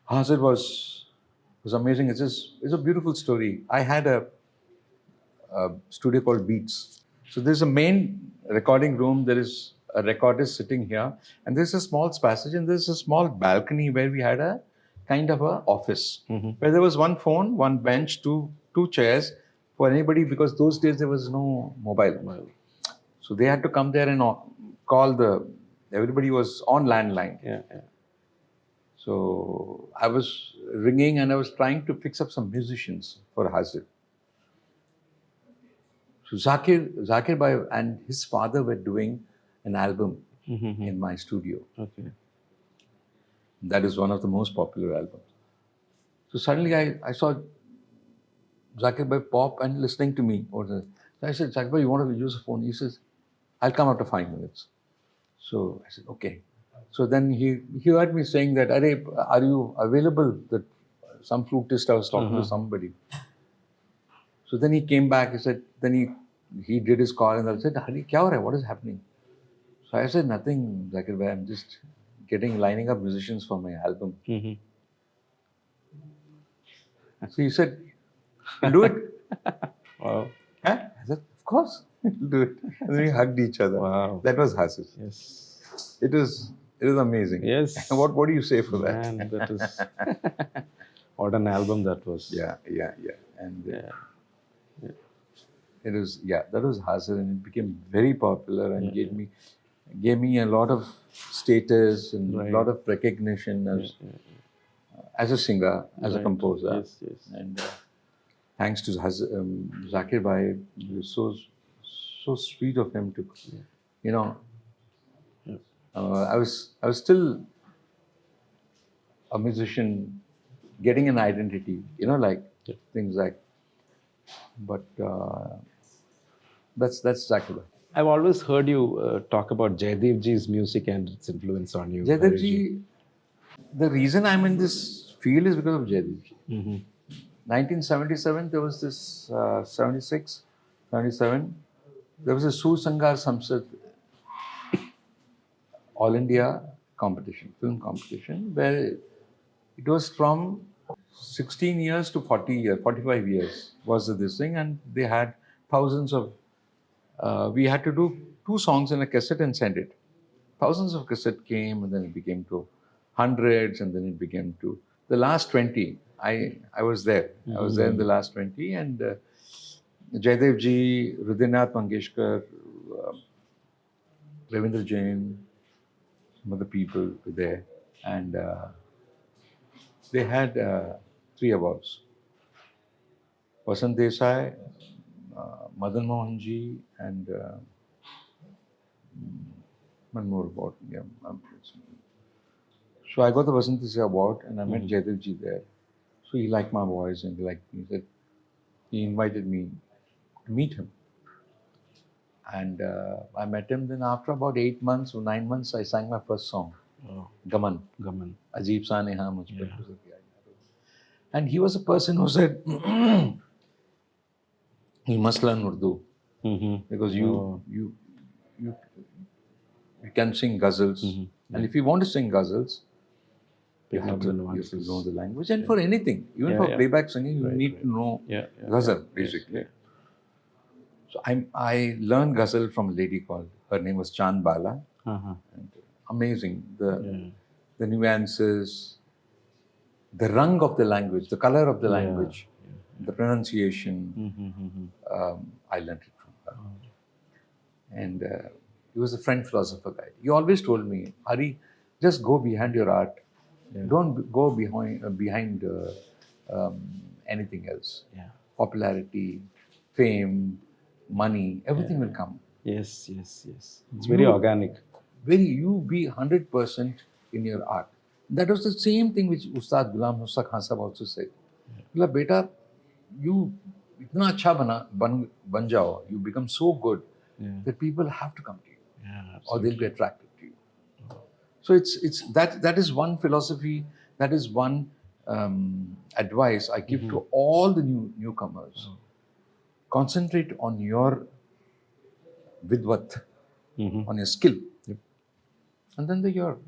Hazir was amazing. It's a beautiful story. I had a studio called Beats. So there's a main recording room. There is a recordist sitting here, and there's a small passage, and there's a small balcony where we had a kind of a office where there was one phone, one bench, two chairs for anybody, because those days there was no mobile. So they had to come there and call everybody was on landline. So I was ringing and I was trying to fix up some musicians for Hazir. So Zakir Bhai and his father were doing an album in my studio. That is one of the most popular albums. So suddenly I saw Zakir Bhai pop and listening to me. So I said, Zakir Bhai, you want to use a phone? He says, I'll come after 5 minutes. So I said, okay. So then he heard me saying that, are you available? That some flutist, I was talking to somebody. So then he came back, he said, then he did his call and I said, Hari, kya ho raha hai? What is happening? So I said, nothing, Zakir Bhai, I'm just lining up musicians for my album. So he said, you'll do it? Wow. Huh? I said, of course, we'll do it. And then we hugged each other. Wow. That was Hazir. Yes. It was amazing. Yes. What do you say for that? Man, that is... what an album that was. Yeah. And it was, that was Hazir, and it became very popular and gave me a lot of status and a lot of recognition as a singer, as a composer. Yes. And thanks to Zakir Bhai, it was so sweet of him to, I was still a musician, getting an identity, things like. But that's Zakir Bhai. I've always heard you talk about Jayadevji's music and its influence on you. Jayadevji, the reason I'm in this field is because of Jayadevji. 1977, there was this 76, 77, there was a Susangar Samsad All India competition, film competition, where it was from 16 years to 45 years was this thing, and they had thousands of, we had to do 2 songs in a cassette and send it. Thousands of cassette came, and then it became to hundreds, and then it became to the last 20. I was there. I was there in the last 20, and Jayadevji, Hridaynath Mangeshkar, Ravindra Jain, some other people were there, and they had 3 awards. Vasant Desai, Madan Mohan ji, and one more award. So I got the Vasant Desai award, and I met Jayadevji there. So he liked my voice and he liked me. He invited me to meet him. And I met him. Then after about 8 months or 9 months, I sang my first song, Gaman. 𝗳𝗵𝗄𝗧 𝗂𝗵 𝗪. And he was a person who said, you must learn Urdu because you can sing ghazals. And if you want to sing ghazals, you have to know the language. And for anything, even for playback singing, you need to know ghazal, basically. So I learned ghazal from a lady called, her name was 𝗀𝗵𝗲. And amazing, the nuances, the rung of the language, the color of the language, the pronunciation, I learned it from her. And he was a French philosopher guy. He always told me, Hari, just go behind your art. Don't go behind anything else. Popularity, fame, money, everything will come. Yes. It's very organic. You be 100% in your art. That was the same thing which Ustad 𝗵𝗲 𝗀𝗃 also said. Beta, you itna acha ban jao, you become so good that people have to come to you, or they'll be attracted to you. So that is one philosophy, that is one advice I give to all the newcomers. Concentrate on your vidvat, on your skill, and then you're